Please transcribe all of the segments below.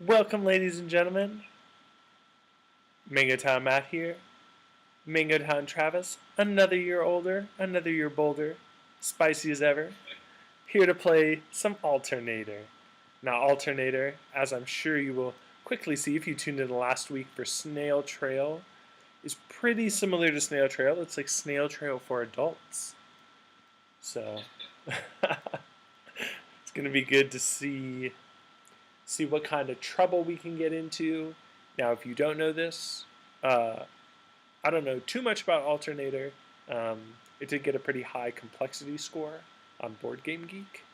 Welcome, ladies and gentlemen. MangoTownMatt here. MangoTownTravis, another year older, another year bolder, spicy as ever. Here to play some Alternator. Now, Alternator, as I'm sure you will quickly see if you tuned in last week for Snail Trail, is pretty similar to Snail Trail. It's like Snail Trail for adults. So, it's going to be good to see what kind of trouble we can get into. Now, if you don't know this, I don't know too much about Alternator. It did get a pretty high complexity score on Board Game Geek.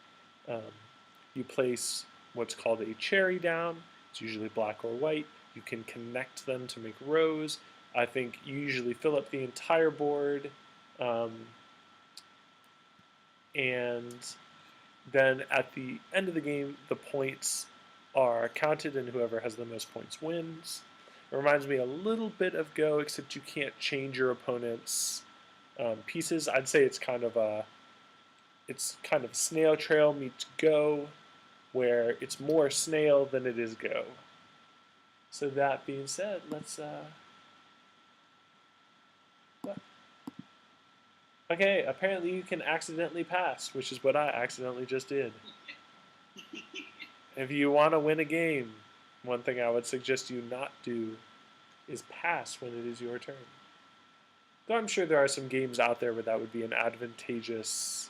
You place what's called a cherry down. It's usually black or white. You can connect them to make rows. I think you usually fill up the entire board, and then at the end of the game, the points are counted, and whoever has the most points wins. It reminds me a little bit of Go, except you can't change your opponent's pieces. I'd say it's kind of Snail Trail meets Go, where it's more snail than it is Go. So that being said, let's okay, apparently you can accidentally pass, which is what I accidentally just did. If you want to win a game, one thing I would suggest you not do is pass when it is your turn. Though I'm sure there are some games out there where that would be an advantageous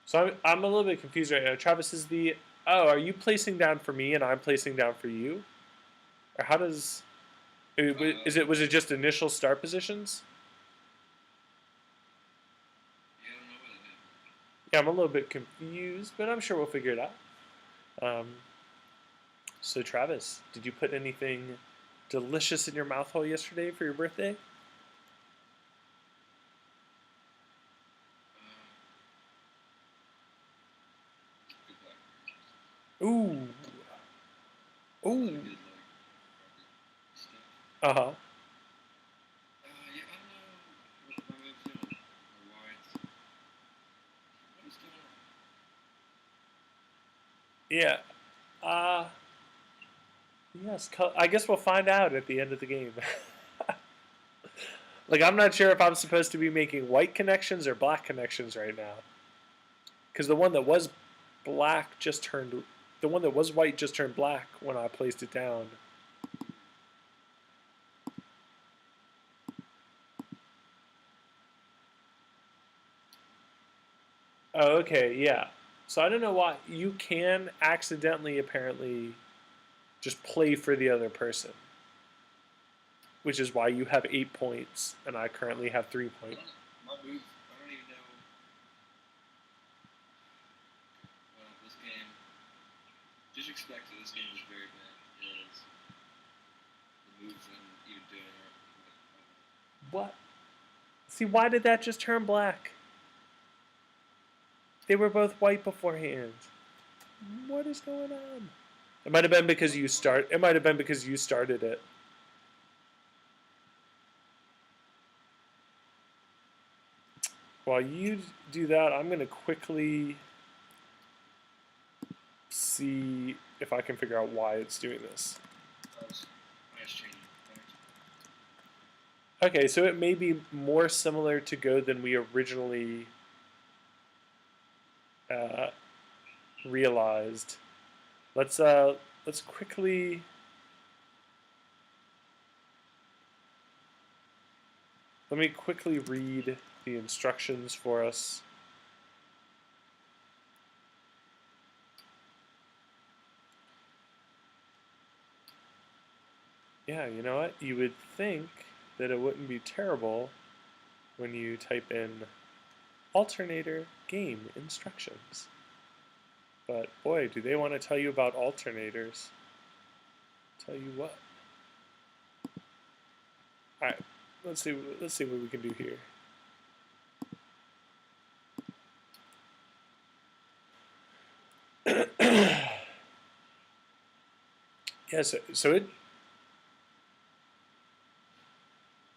So I'm a little bit confused right now. Travis is the... Oh, are you placing down for me and I'm placing down for you? Or how does... Was it just initial start positions? Yeah, I'm a little bit confused, but I'm sure we'll figure it out. So Travis, did you put anything delicious in your mouth hole yesterday for your birthday? Ooh. Ooh. Uh-huh. Yeah. Yes, I guess we'll find out at the end of the game. Like, I'm not sure if I'm supposed to be making white connections or black connections right now. Because the one that was black just turned... The one that was white just turned black when I placed it down. Oh, okay, yeah. So I don't know why. You can accidentally, apparently, just play for the other person. Which is why you have 8 points, and I currently have 3 points. My move, I don't even know. Well, this game, just expect that this game is very bad. Because the moves I'm even doing are... What? See, why did that just turn black? They were both white beforehand. What is going on? It might have been because you started it. While you do that, I'm going to quickly see if I can figure out why it's doing this. Okay, so it may be more similar to Go than we originally realized. Let's quickly... Let me quickly read the instructions for us. Yeah, you know what? You would think that it wouldn't be terrible when you type in Alternator game instructions. But boy, do they want to tell you about alternators. Tell you what. Alright, let's see what we can do here. Yeah, so it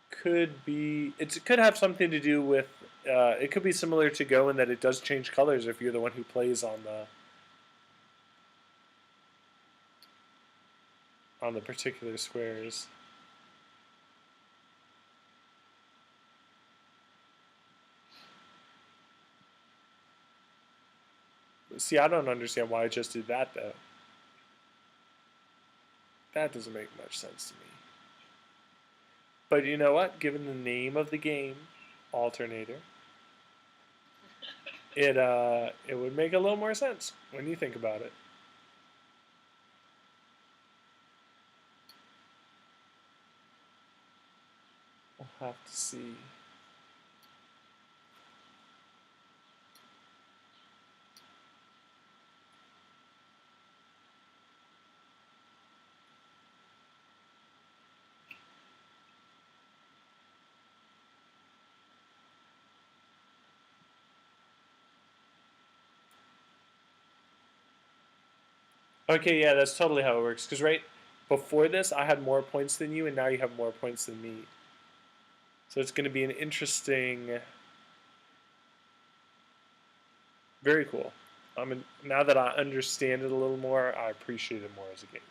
could be, it could have something to do with, it could be similar to Go in that it does change colors if you're the one who plays on the particular squares. See, I don't understand why I just did that though. That doesn't make much sense to me. But you know what? Given the name of the game, Alternator, it would make a little more sense when you think about it. We'll have to see. Okay, yeah, that's totally how it works. Because right before this, I had more points than you, and now you have more points than me. So it's going to be an interesting, very cool. Now that I understand it a little more, I appreciate it more as a game.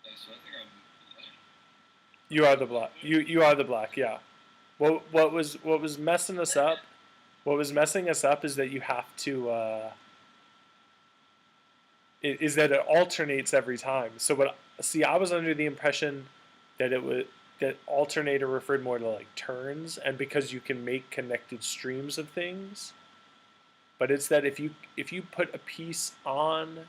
So I think I'm black. You are the black. You are the black. Yeah. What was messing us up? What was messing us up is that you have to. Is that it alternates every time. So what? See, I was under the impression that it was that alternator referred more to like turns, and because you can make connected streams of things. But it's that if you put a piece on,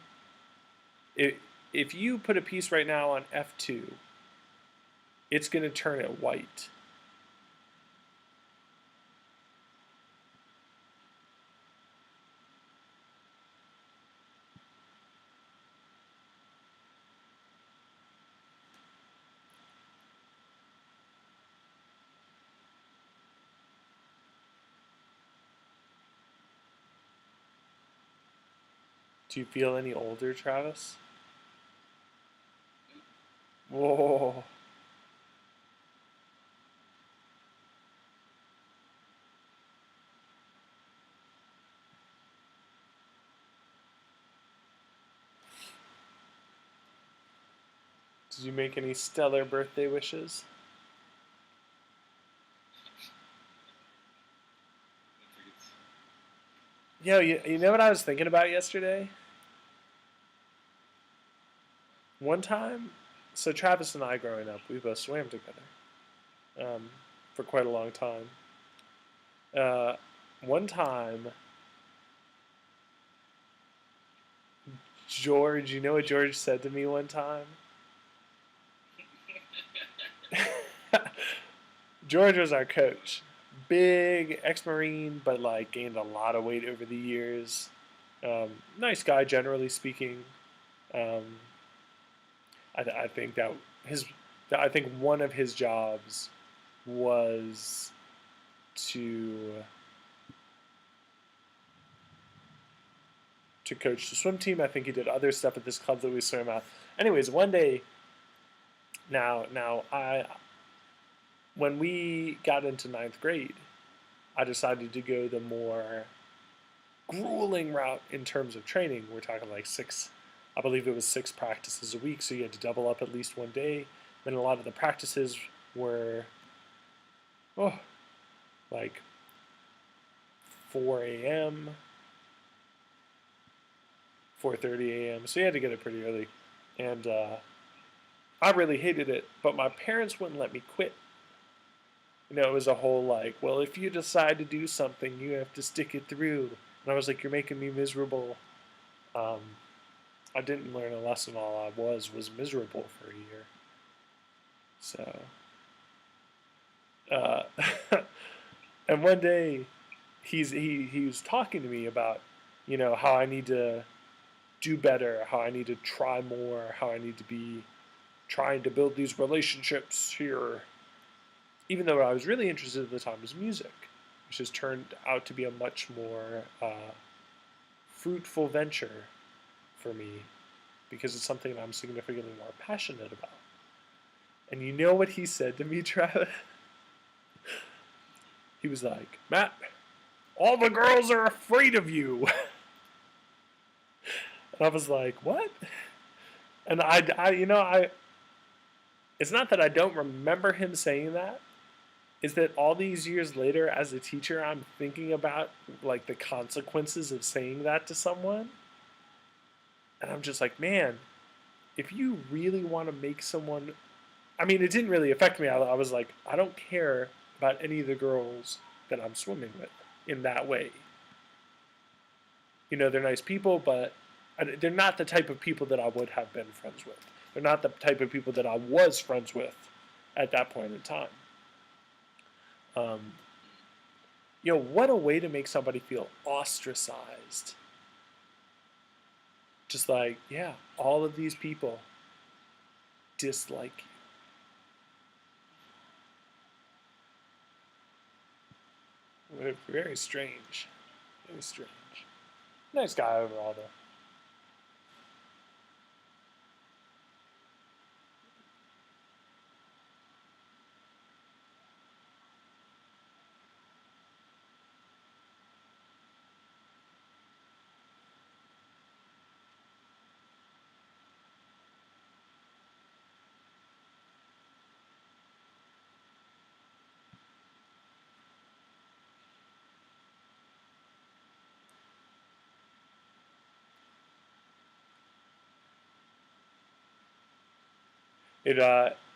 if you put a piece right now on F2, it's going to turn it white. Do you feel any older, Travis? Whoa. Did you make any stellar birthday wishes? Yo, you know what I was thinking about yesterday? One time, so Travis and I growing up, we both swam together for quite a long time. Uh, One time, George, you know what George said to me one time? George was our coach. Big ex-Marine, but like gained a lot of weight over the years. Nice guy, generally speaking. Um, I think that his, I think one of his jobs was to coach the swim team. I think he did other stuff at this club that we swam at. Anyways, one day, now I when we got into ninth grade, I decided to go the more grueling route in terms of training. We're talking like I believe it was 6 practices a week, so you had to double up at least one day. Then a lot of the practices were, like 4 a.m., 4:30 a.m. So you had to get it pretty early, and I really hated it. But my parents wouldn't let me quit. You know, it was a whole like, well, if you decide to do something, you have to stick it through. And I was like, you're making me miserable. Um, I didn't learn a lesson. All I was miserable for a year. So, uh, and one day, he was talking to me about, how I need to do better, how I need to try more, how I need to be trying to build these relationships here. Even though what I was really interested in at the time was music, which has turned out to be a much more fruitful venture for me because it's something I'm significantly more passionate about. And you know what he said to me, Travis? He was like, Matt, all the girls are afraid of you. And I was like, what? And it's not that I don't remember him saying that. Is that all these years later as a teacher, I'm thinking about like the consequences of saying that to someone. And I'm just like, man, if you really want to make someone, I mean, it didn't really affect me. I was like, I don't care about any of the girls that I'm swimming with in that way. You know, they're nice people, but they're not the type of people that I would have been friends with. They're not the type of people that I was friends with at that point in time. You know, what a way to make somebody feel ostracized. Just like, yeah, all of these people dislike you. Very strange. Very strange. Nice guy overall, though.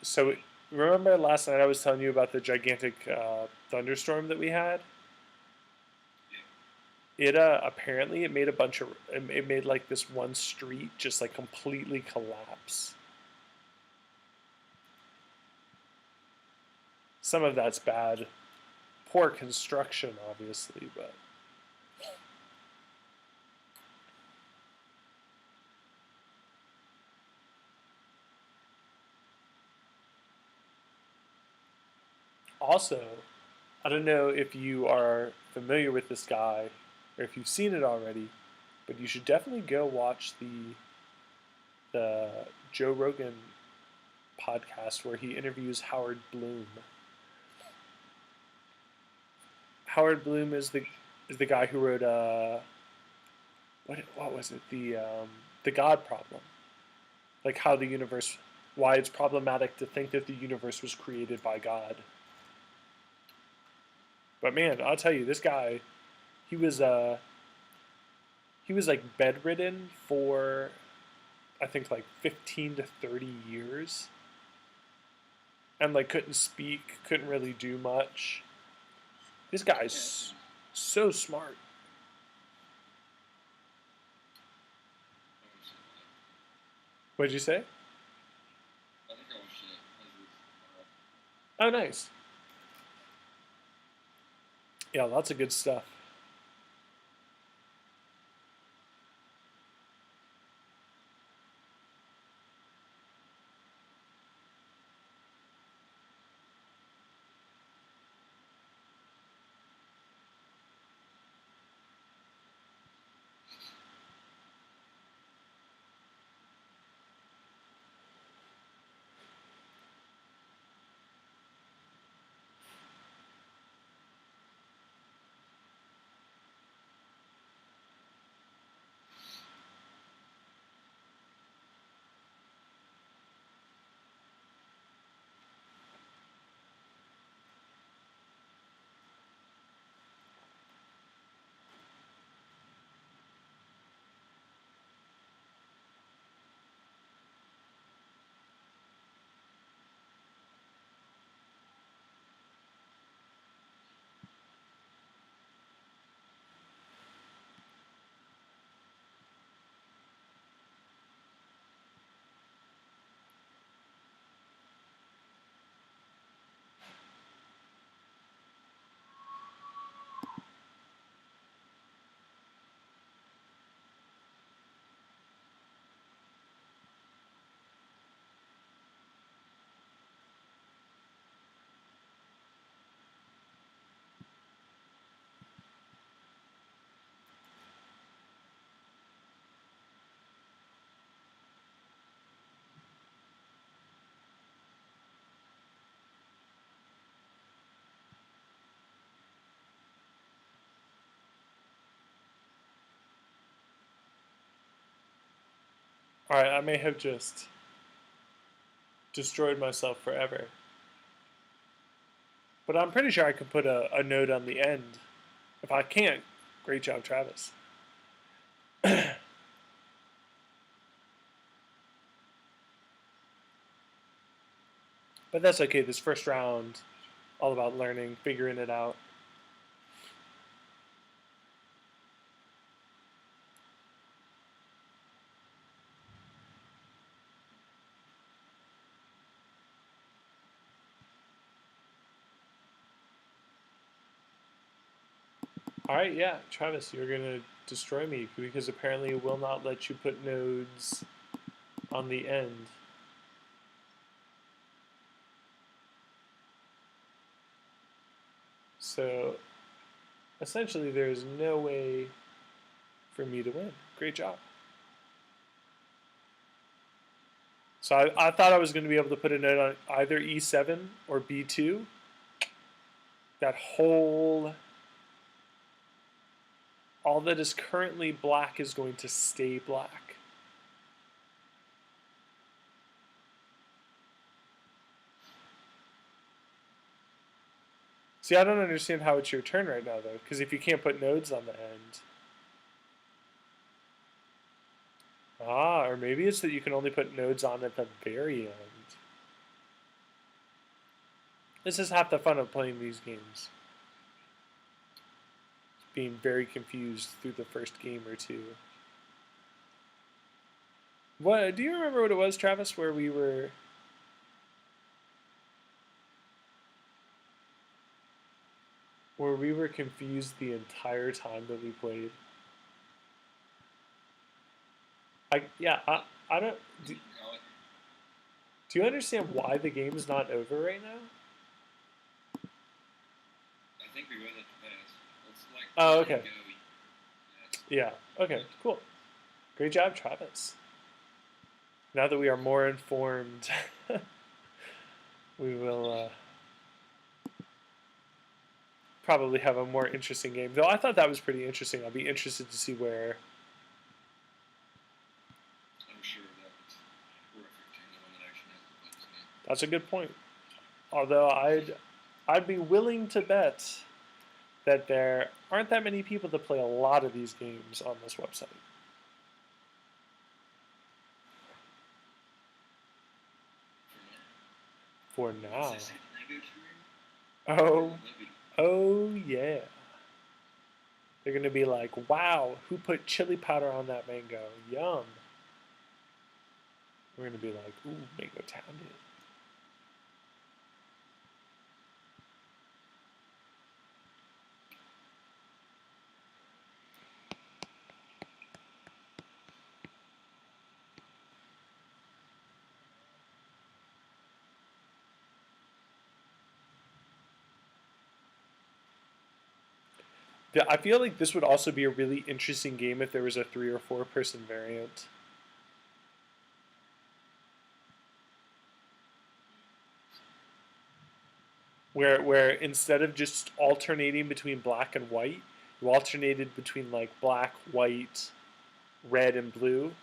So remember last night I was telling you about the gigantic thunderstorm that we had? It apparently it made it made like this one street just like completely collapse. Some of that's bad, poor construction, obviously, but also, I don't know if you are familiar with this guy or if you've seen it already, but you should definitely go watch the Joe Rogan podcast where he interviews Howard Bloom. Howard Bloom is the guy who wrote what was it, the God Problem, like how the universe, why it's problematic to think that the universe was created by God. But man, I'll tell you, this guy, he was he was like bedridden for I think like 15 to 30 years, and like couldn't speak, couldn't really do much. This guy's so smart. What did you say? I think I watched it. Oh, nice. Yeah, lots of good stuff. Alright, I may have just destroyed myself forever. But I'm pretty sure I can put a node on the end. If I can't, great job, Travis. But that's okay. This first round, all about learning, figuring it out. Alright, yeah, Travis, you're going to destroy me because apparently it will not let you put nodes on the end. So essentially there's no way for me to win. Great job. So I thought I was going to be able to put a node on either E7 or B2. That whole... all that is currently black is going to stay black. See, I don't understand how it's your turn right now, though, because if you can't put nodes on the end... Ah, or maybe it's that you can only put nodes on at the very end. This is half the fun of playing these games. Being very confused through the first game or two. What, do you remember what it was, Travis, where we were... where we were confused the entire time that we played? I don't... Do you understand why the game's not over right now? I think we read it fast. It's like Oh, okay. Yes. Yeah, okay, cool. Great job, Travis. Now that we are more informed, we will probably have a more interesting game. Though I thought that was pretty interesting. I'll be interested to see where... I'm sure that was horrific to anyone that actually has to play this game. That's a good point. Although I'd be willing to bet that there aren't that many people that play a lot of these games on this website. For now. Oh yeah. They're gonna be like, wow, who put chili powder on that mango? Yum. We're gonna be like, ooh, MangoTown did. I feel like this would also be a really interesting game if there was a 3 or 4 person variant. Where instead of just alternating between black and white, you alternated between like black, white, red, and blue.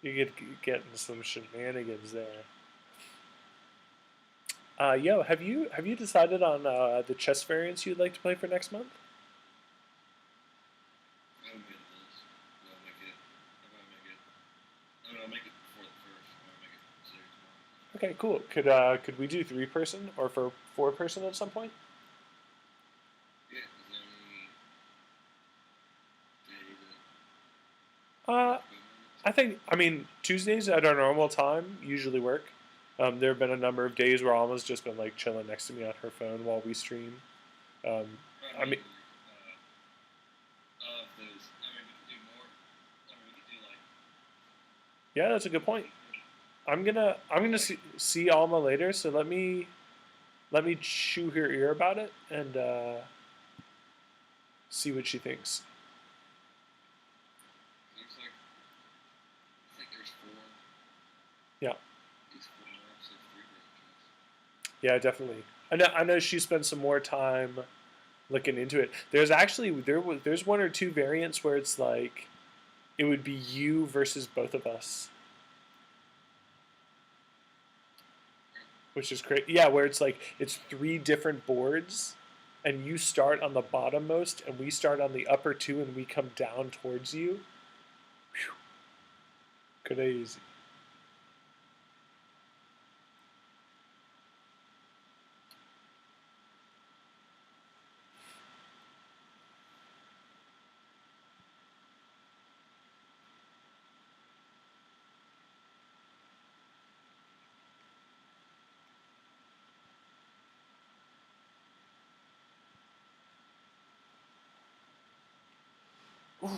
You could get into some shenanigans there. Yo, have you decided on the chess variants you'd like to play for next month? I haven't made a list. I'll make it. I'll make it before the first. I'll make it series tomorrow. Okay, cool. Could we do 3 person or for 4 person at some point? Yeah, is there any day that I mean, Tuesdays at our normal time usually work. There have been a number of days where Alma's just been like chilling next to me on her phone while we stream. I mean, of those, we could do more. We could do like. yeah, that's a good point. I'm gonna see Alma later, so let me chew her ear about it and see what she thinks. Looks like. I think there's 4. Yeah. These 4 maps of 3 branches. Yeah, definitely. I know she spent some more time looking into it. There's actually there's 1 or 2 variants where it's like it would be you versus both of us. Which is great. Yeah, where it's like, it's 3 different boards, and you start on the bottommost, and we start on the upper 2, and we come down towards you. Whew. Crazy. Ooh.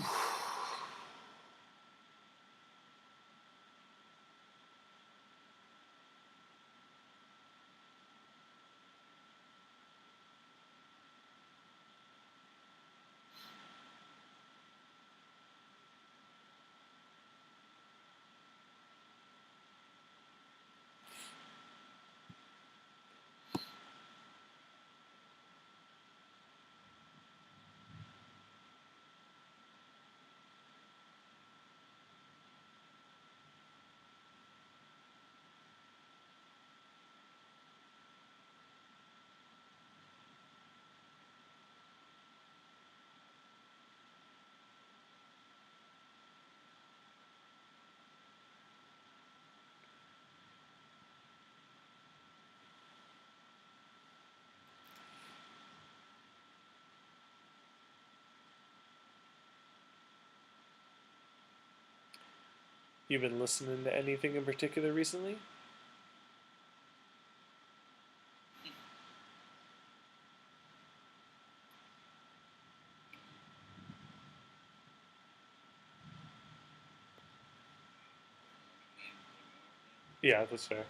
You been listening to anything in particular recently? Yeah, that's fair.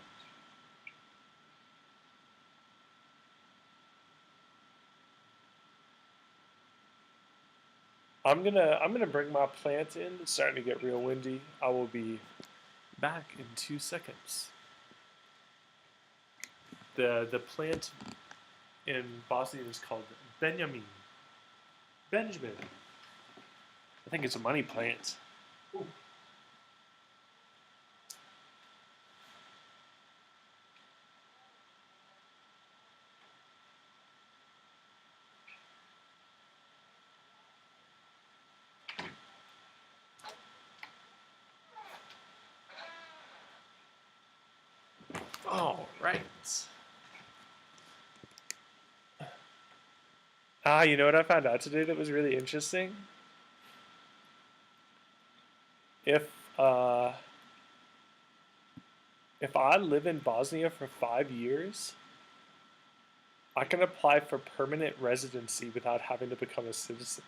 I'm gonna bring my plant in. It's starting to get real windy. I will be back in 2 seconds. The plant in Bosnian is called Benjamin. Benjamin. I think it's a money plant. Ooh. All right. You know what I found out today that was really interesting? If uh, if I live in Bosnia for 5 years, I can apply for permanent residency without having to become a citizen.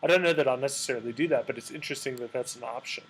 I don't know that I'll necessarily do that, but it's interesting that that's an option.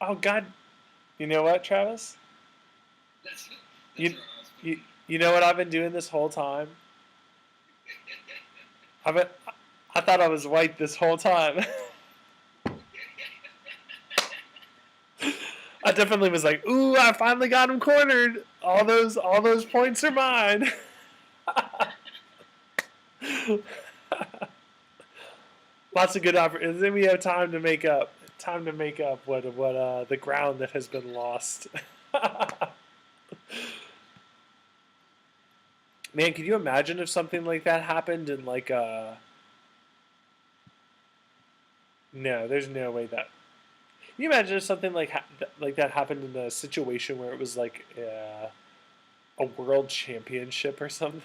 Oh God, you know what, Travis? That's You, where I was you, thinking. you know what I've been doing this whole time? I've been, I thought I was white this whole time. I definitely was like, ooh, I finally got him cornered. All those points are mine. Lots of good opportunities. Then we have time to make up. Time to make up what the ground that has been lost. Man, can you imagine if something like that happened in like a... No, there's no way that... Can you imagine if something like that happened in a situation where it was like a world championship or something?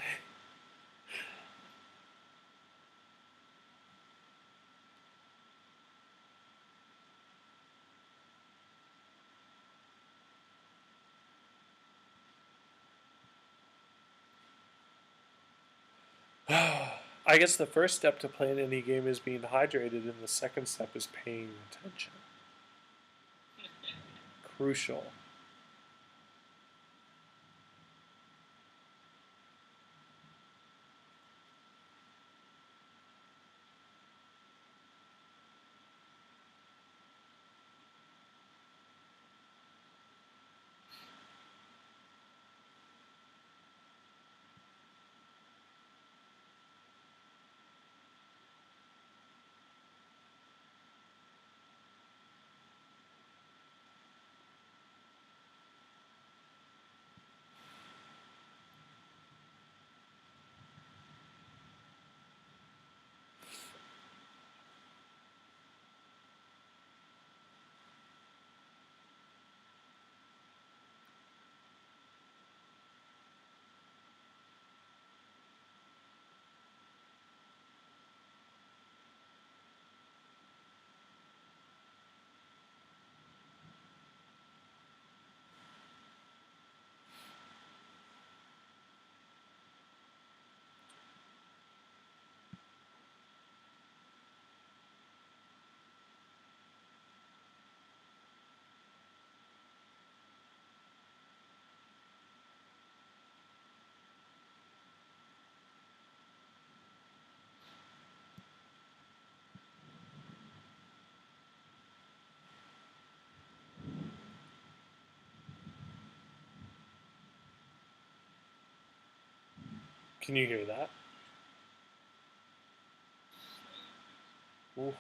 I guess the first step to playing any game is being hydrated, and the second step is paying attention. Crucial. Can you hear that? Ooh.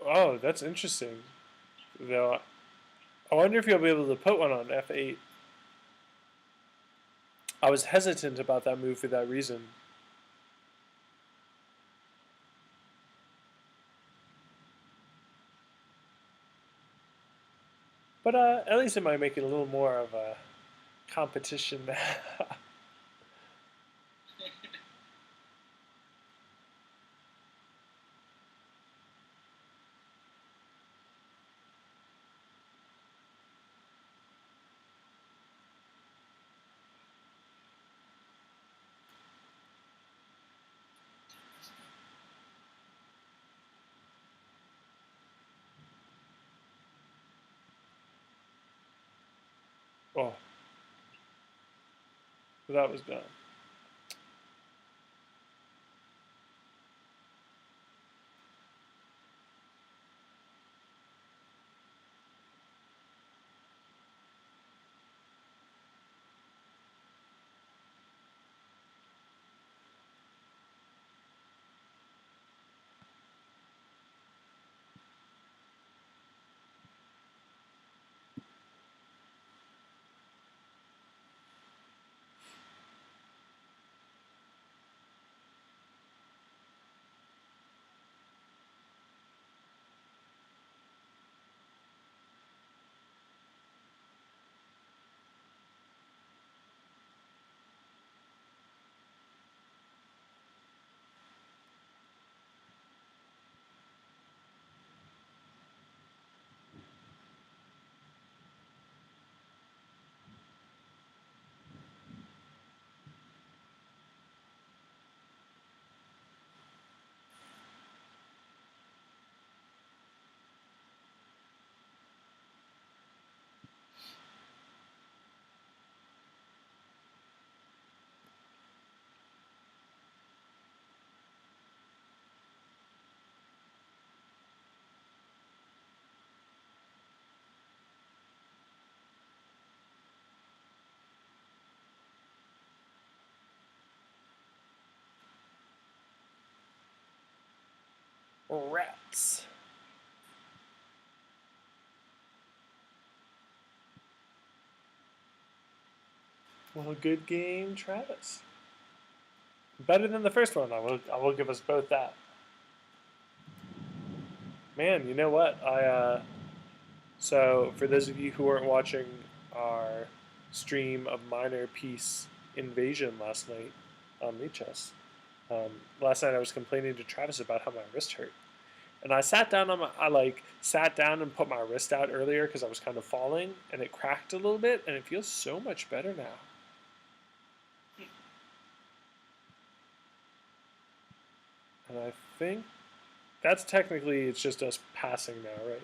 Oh, that's interesting. Though, I wonder if you'll be able to put one on F8. I was hesitant about that move for that reason. But at least it might make it a little more of a competition. Oh, that was dumb. Rats. Well, good game, Travis. Better than the first one. I will give us both that. Man, you know what? So for those of you who weren't watching our stream of Minor Peace Invasion last night on Lichess, last night I was complaining to Travis about how my wrist hurt, and I sat down sat down and put my wrist out earlier because I was kind of falling, and it cracked a little bit, and it feels so much better now. And I think that's technically, it's just us passing now, right?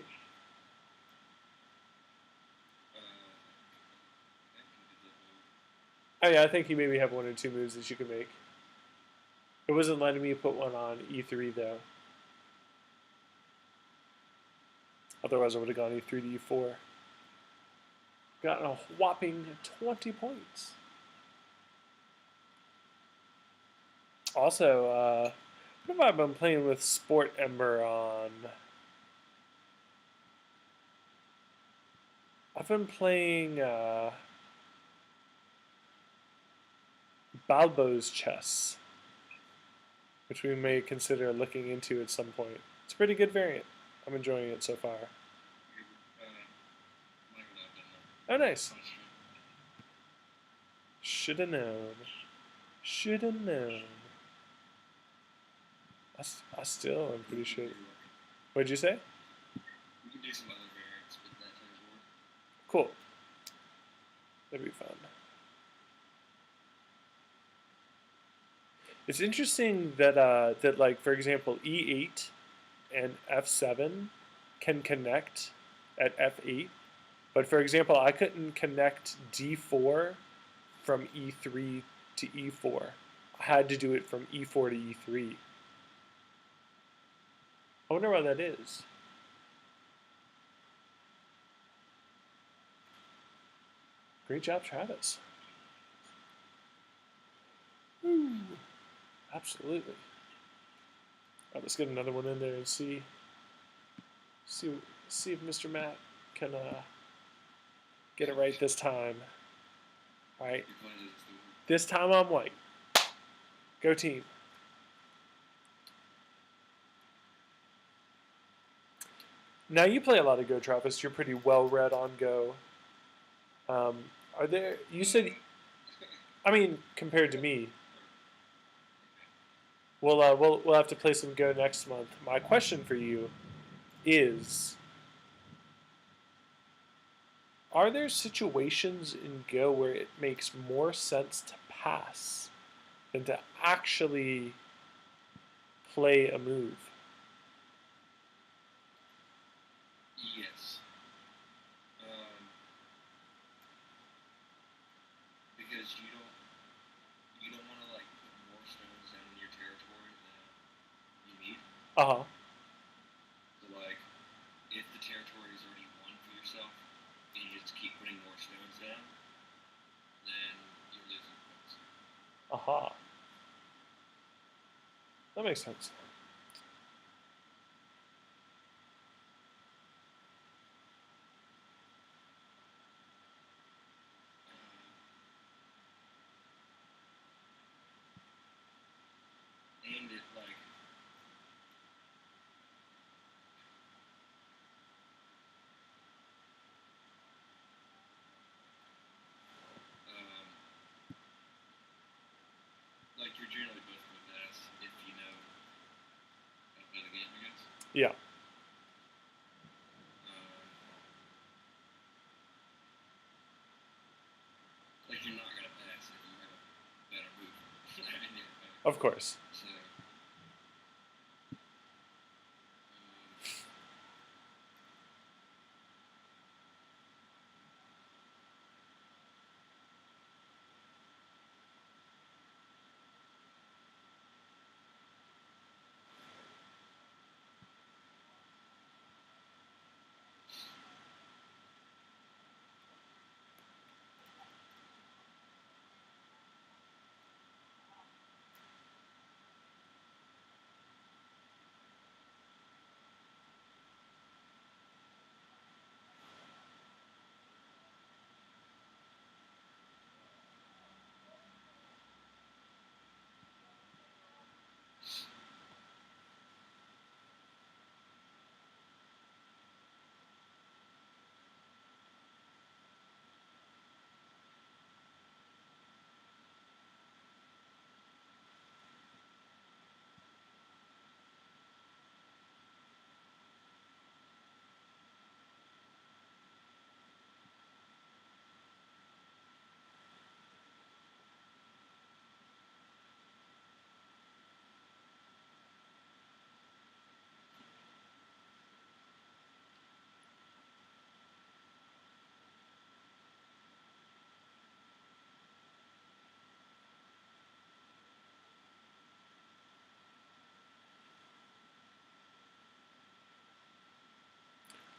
Oh yeah, I think you maybe have one or two moves that you can make. It wasn't letting me put one on E3 though. Otherwise I would have gone E3 to E4. Gotten a whopping 20 points. Also, what have I been playing with Sport Ember on? I've been playing Balbo's chess, which we may consider looking into at some point. It's a pretty good variant. I'm enjoying it so far. Oh, nice. Shoulda known. Shoulda known. I still am pretty sure. What'd you say? We can do some other variants with that type of board. Cool. That'd be fun. It's interesting that that like, for example, E8 and F7 can connect at F8, but for example, I couldn't connect D4 from E3 to E4. I had to do it from E4 to E3. I wonder why that is. Great job, Travis. Woo. Absolutely. All right, let's get another one in there and see if Mr. Matt can get it right this time. All right. This time I'm white. Go team. Now you play a lot of Go, Travis. You're pretty well read on Go. Are there? You said, I mean, compared to me. We'll have to play some Go next month. My question for you is: are there situations in Go where it makes more sense to pass than to actually play a move? Yes. Because you don't want to like put more stones down in your territory than you need. Uh-huh. So like, if the territory is already won for yourself, and you just keep putting more stones down, then you're losing points. Aha. That makes sense. And it like like you're generally both going to pass if you know how to play the game, I guess. Yeah. Like you're not going to pass if you have a better move. Of course. So,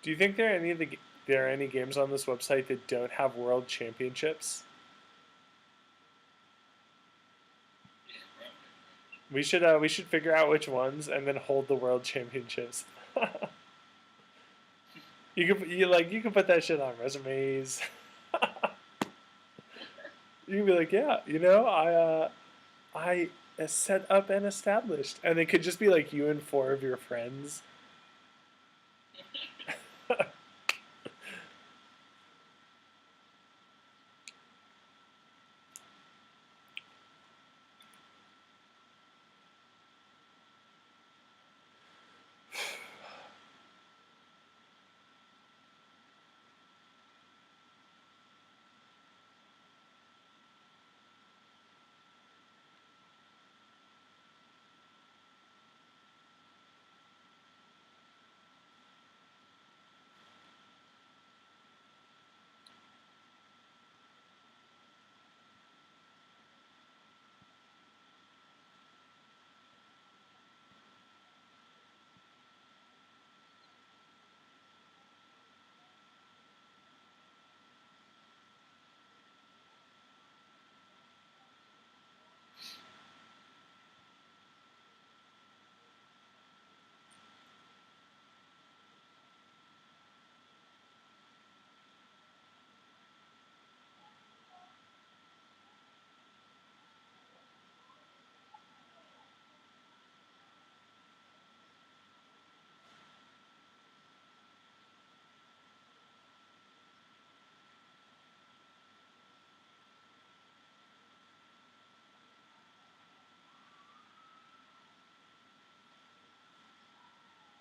Do you think there are any games on this website that don't have world championships? Yeah, probably. We should figure out which ones and then hold the world championships. You can put that shit on resumes. You can be like, yeah, I set up and established, and it could just be like you and four of your friends.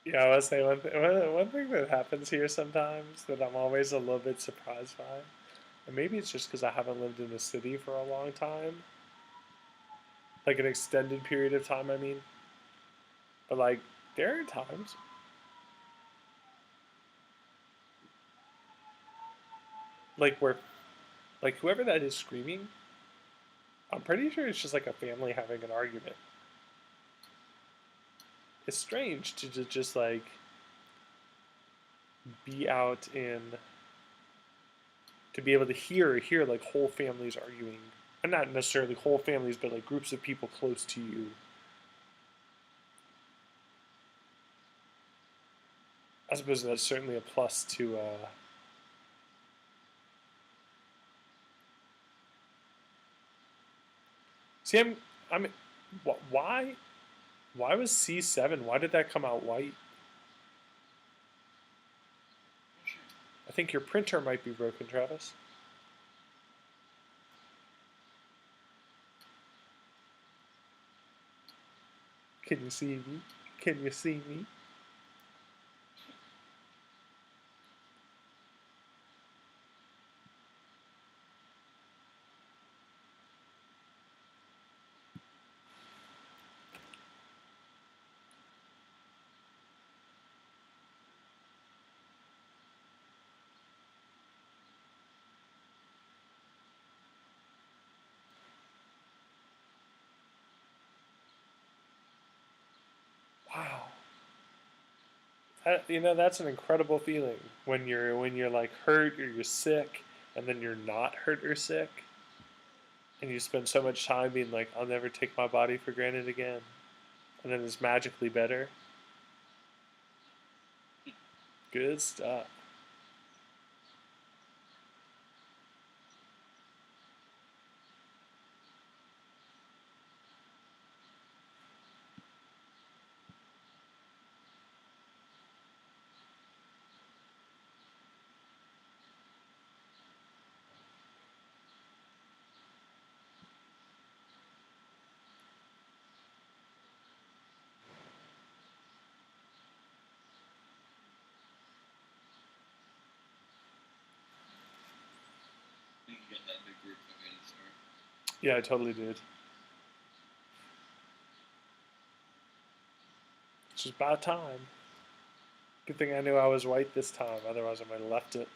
Yeah, I was saying one thing that happens here sometimes that I'm always a little bit surprised by, and maybe it's just because I haven't lived in a city for a long time, like an extended period of time. I mean, but like there are times, like where like whoever that is screaming, I'm pretty sure it's just like a family having an argument. It's strange to just like be out in to be able to hear like whole families arguing, and not necessarily whole families, but like groups of people close to you. I suppose that's certainly a plus to. See, I'm. Why? Why was C7? Why did that come out white? Not sure. I think your printer might be broken, Travis. Can you see me? Can you see me? Wow. That's an incredible feeling when you're like hurt or you're sick, and then you're not hurt or sick, and you spend so much time being like, I'll never take my body for granted again, and then it's magically better. Good stuff. I think you got that big group that made it start. Yeah, I totally did. It's just about time. Good thing I knew I was white this time, otherwise I might have left it.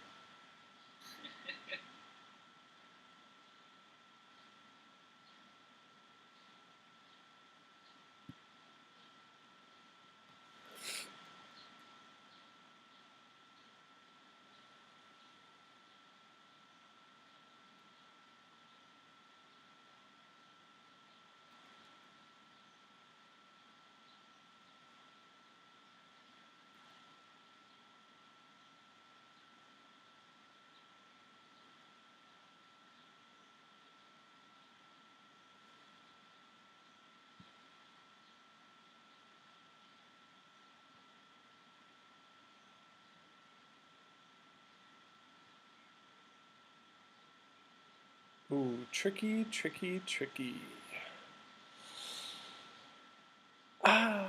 Ooh, tricky, tricky, tricky. Ah.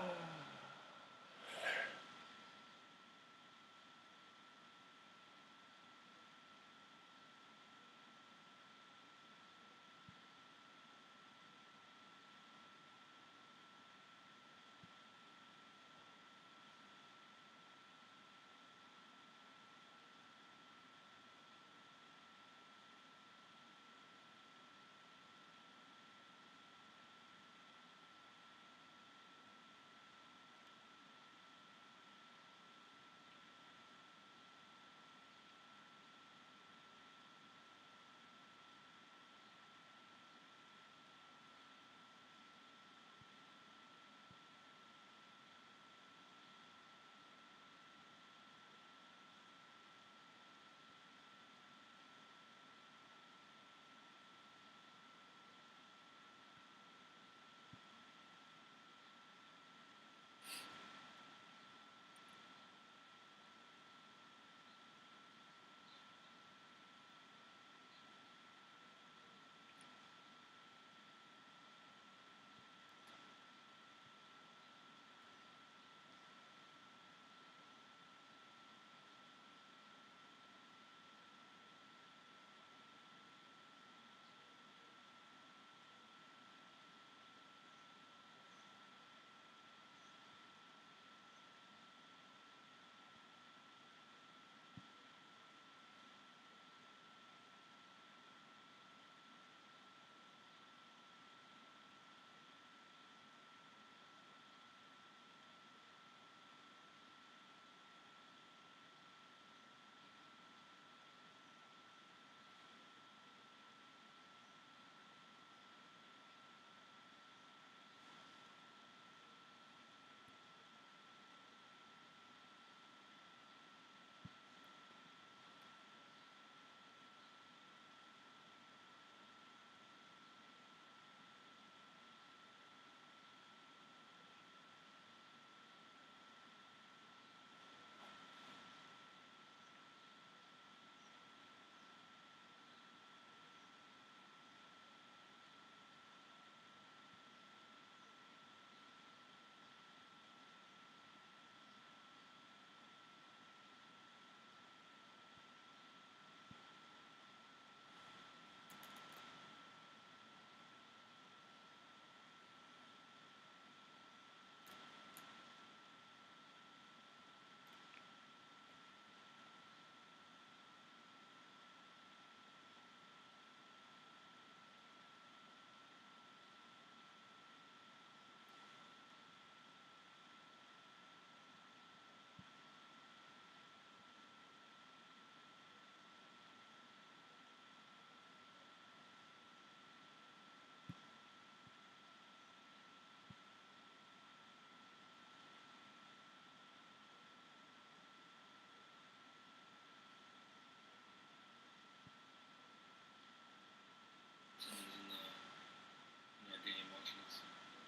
In our game watching us.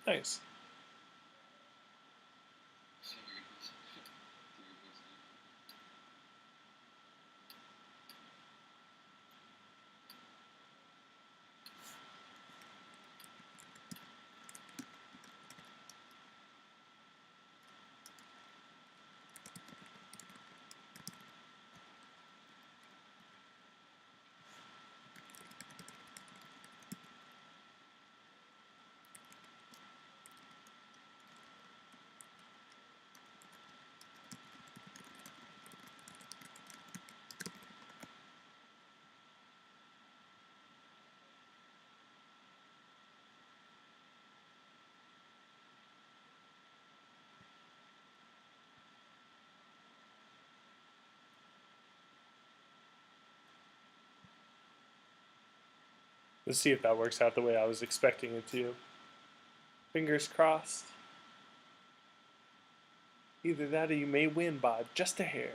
Nice. So we're gonna listen to it. Let's see if that works out the way I was expecting it to. Fingers crossed. Either that or you may win by just a hair.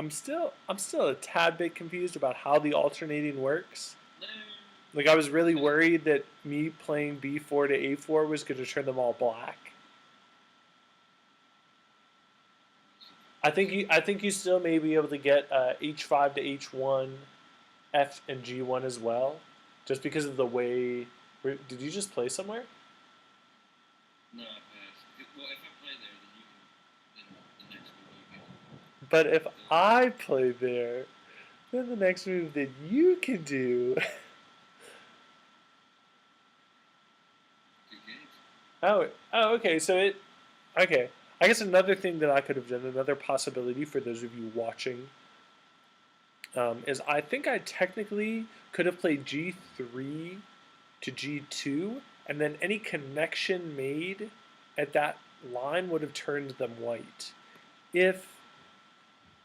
I'm still a tad bit confused about how the alternating works. No. Like I was really worried that me playing B4 to A4 was going to turn them all black. I think you still may be able to get H5 to H1, F and G1 as well, just because of the way. Did you just play somewhere? No, I passed. Well, if I play there, then you can. Then the next move you can. But if I play there, then the next move that you can do. Good games. Oh, okay. Okay. I guess another thing that I could have done, another possibility for those of you watching, is I think I technically could have played G3 to G2, and then any connection made at that line would have turned them white, if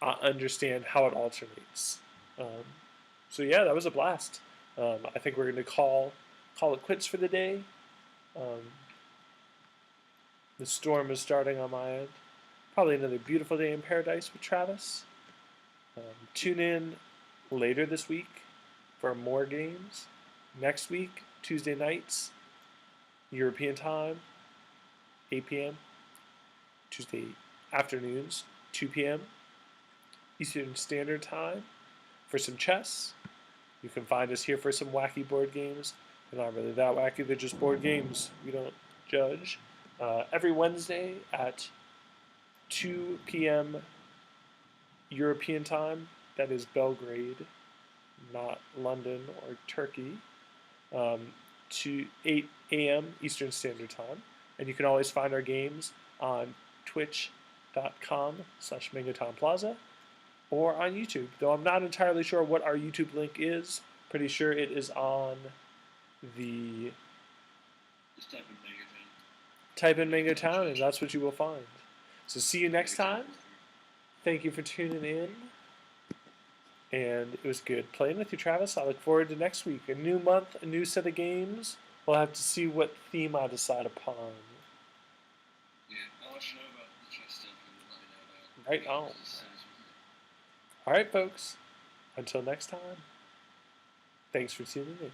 I understand how it alternates. So yeah, that was a blast. I think we're going to call it quits for the day. The storm is starting on my end. Probably another beautiful day in paradise with Travis. Tune in later this week for more games. Next week, Tuesday nights, European time, 8 p.m. Tuesday afternoons, 2 p.m. Eastern Standard Time for some chess. You can find us here for some wacky board games. They're not really that wacky, they're just board games. We don't judge. Every Wednesday at 2 p.m. European time, that is Belgrade, not London or Turkey, to 8 a.m. Eastern Standard Time. And you can always find our games on twitch.com/MangoTownPlaza or on YouTube, though I'm not entirely sure what our YouTube link is. Pretty sure it is on the... Just type in MangoTown. Type in MangoTown and that's what you will find. So see you next time. Thank you for tuning in. And it was good playing with you, Travis. I look forward to next week. A new month, a new set of games. We'll have to see what theme I decide upon. Yeah, I'll let you know about the chess stuff and let me know about Right on. games as soon as we All right, folks. Until next time. Thanks for tuning in.